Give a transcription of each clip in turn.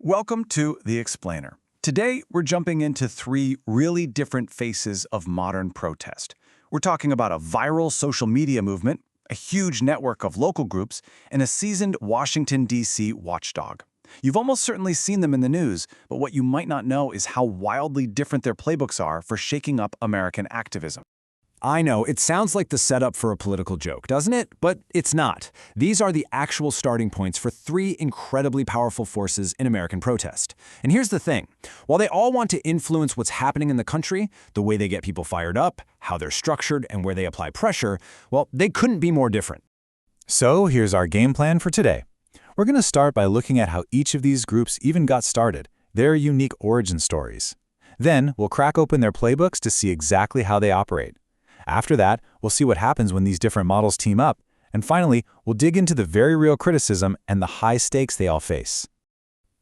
Welcome to The Explainer. Today, we're jumping into three really different faces of modern protest. We're talking about a viral social media movement, a huge network of local groups, and a seasoned Washington, D.C. watchdog. You've almost certainly seen them in the news, but what you might not know is how wildly different their playbooks are for shaking up American activism. I know, it sounds like the setup for a political joke, doesn't it? But it's not. These are the actual starting points for three incredibly powerful forces in American protest. And here's the thing. While they all want to influence what's happening in the country, the way they get people fired up, how they're structured, and where they apply pressure, well, they couldn't be more different. So here's our game plan for today. We're going to start by looking at how each of these groups even got started, their unique origin stories. Then we'll crack open their playbooks to see exactly how they operate. After that, we'll see what happens when these different models team up. And finally, we'll dig into the very real criticism and the high stakes they all face.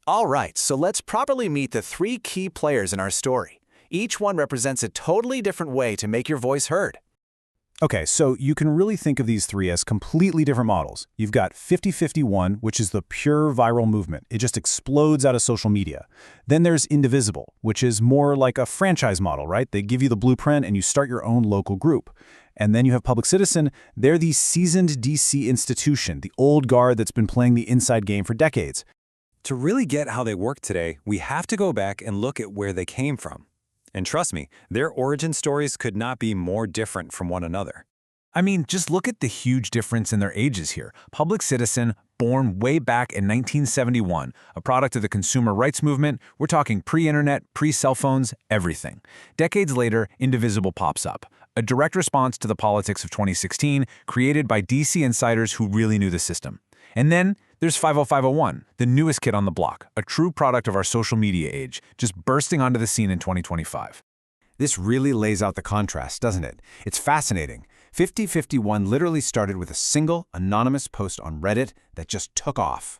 All right, so let's properly meet the three key players in our story. Each one represents a totally different way to make your voice heard. Okay, so you can really think of these three as completely different models. You've got 50-51, which is the pure viral movement. It just explodes out of social media. Then there's Indivisible, which is more like a franchise model, right? They give you the blueprint and you start your own local group. And then you have Public Citizen. They're the seasoned DC institution, the old guard that's been playing the inside game for decades. To really get how they work today, we have to go back and look at where they came from. And trust me, their origin stories could not be more different from one another. I mean, just look at the huge difference in their ages here. Public Citizen, born way back in 1971, a product of the consumer rights movement. We're talking pre-internet, pre-cell phones, everything. Decades later, Indivisible pops up, a direct response to the politics of 2016, created by DC insiders who really knew the system. And then there's 50501, the newest kid on the block, a true product of our social media age, just bursting onto the scene in 2025. This really lays out the contrast, doesn't it? It's fascinating. 50-51 literally started with a single, anonymous post on Reddit that just took off.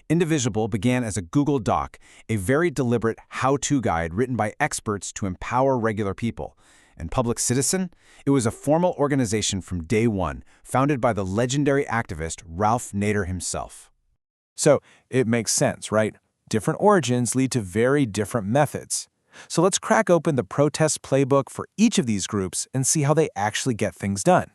Indivisible began as a Google Doc, a very deliberate how-to guide written by experts to empower regular people. And Public Citizen? It was a formal organization from day one, founded by the legendary activist Ralph Nader himself. So it makes sense, right? Different origins lead to very different methods. So let's crack open the protest playbook for each of these groups and see how they actually get things done.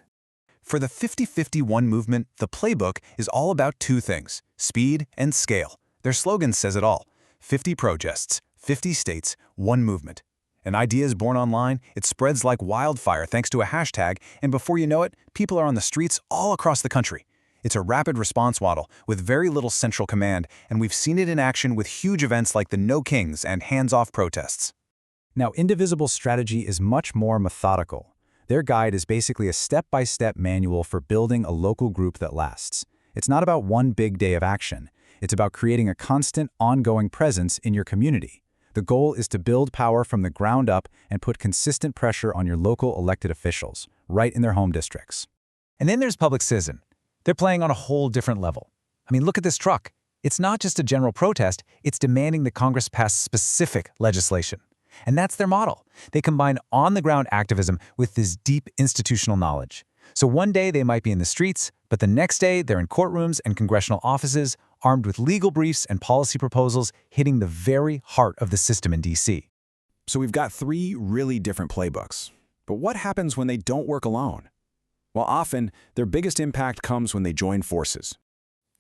For the 50-51 movement, the playbook is all about two things: speed and scale. Their slogan says it all: 50 protests, 50 states, one movement. An idea is born online, it spreads like wildfire thanks to a hashtag, and before you know it, people are on the streets all across the country. It's a rapid response model with very little central command, and we've seen it in action with huge events like the No Kings and hands-off protests. Now, Indivisible's strategy is much more methodical. Their guide is basically a step-by-step manual for building a local group that lasts. It's not about one big day of action. It's about creating a constant, ongoing presence in your community. The goal is to build power from the ground up and put consistent pressure on your local elected officials, right in their home districts. And then there's Public Citizen. They're playing on a whole different level. I mean, look at this truck. It's not just a general protest, it's demanding that Congress pass specific legislation. And that's their model. They combine on-the-ground activism with this deep institutional knowledge. So one day they might be in the streets, but the next day they're in courtrooms and congressional offices, armed with legal briefs and policy proposals hitting the very heart of the system in D.C. So we've got three really different playbooks. But what happens when they don't work alone? Well, often, their biggest impact comes when they join forces.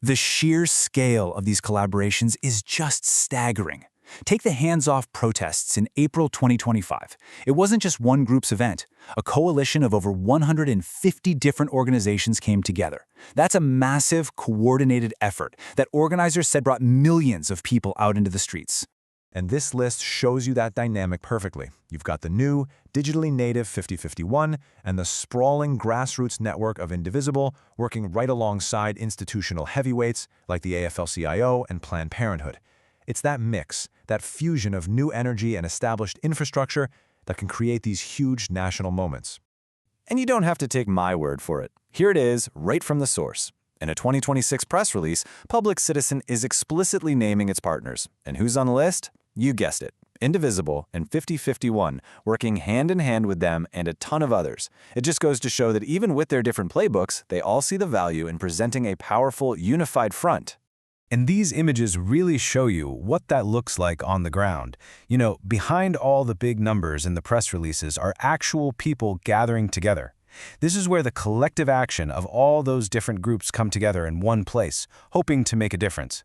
The sheer scale of these collaborations is just staggering. Take the hands-off protests in April 2025. It wasn't just one group's event. A coalition of over 150 different organizations came together. That's a massive, coordinated effort that organizers said brought millions of people out into the streets. And this list shows you that dynamic perfectly. You've got the new, digitally native 50-51 and the sprawling grassroots network of Indivisible working right alongside institutional heavyweights like the AFL-CIO and Planned Parenthood. It's that mix, that fusion of new energy and established infrastructure that can create these huge national moments. And you don't have to take my word for it. Here it is, right from the source. In a 2026 press release, Public Citizen is explicitly naming its partners. And who's on the list? You guessed it. Indivisible and 50-51, working hand-in-hand with them and a ton of others. It just goes to show that even with their different playbooks, they all see the value in presenting a powerful, unified front. And these images really show you what that looks like on the ground. You know, behind all the big numbers in the press releases are actual people gathering together. This is where the collective action of all those different groups come together in one place, hoping to make a difference.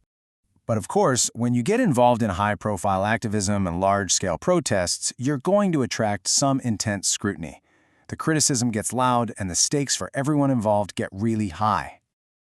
But of course, when you get involved in high-profile activism and large-scale protests, you're going to attract some intense scrutiny. The criticism gets loud, and the stakes for everyone involved get really high.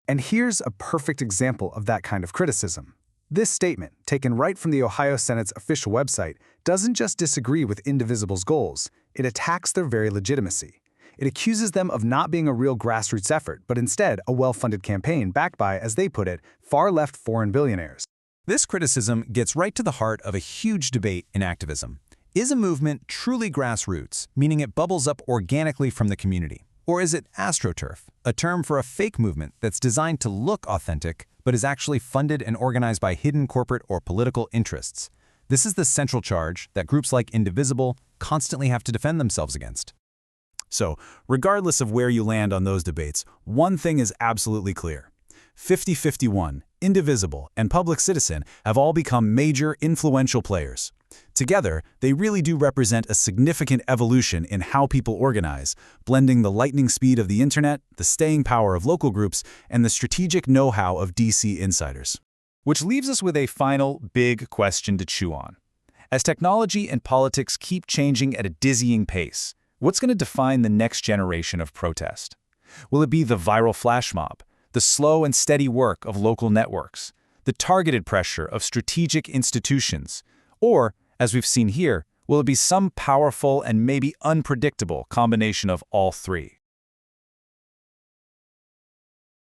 And here's a perfect example of that kind of criticism. This statement, taken right from the Ohio Senate's official website, doesn't just disagree with Indivisible's goals, it attacks their very legitimacy. It accuses them of not being a real grassroots effort, but instead a well-funded campaign backed by, as they put it, far-left foreign billionaires. This criticism gets right to the heart of a huge debate in activism. Is a movement truly grassroots, meaning it bubbles up organically from the community? Or is it astroturf, a term for a fake movement that's designed to look authentic, but is actually funded and organized by hidden corporate or political interests? This is the central charge that groups like Indivisible constantly have to defend themselves against. So, regardless of where you land on those debates, one thing is absolutely clear. 5051, Indivisible, and Public Citizen have all become major, influential players. Together, they really do represent a significant evolution in how people organize, blending the lightning speed of the internet, the staying power of local groups, and the strategic know-how of DC insiders. Which leaves us with a final big question to chew on. As technology and politics keep changing at a dizzying pace, what's going to define the next generation of protest? Will it be the viral flash mob, the slow and steady work of local networks, the targeted pressure of strategic institutions, or, as we've seen here, will it be some powerful and maybe unpredictable combination of all three?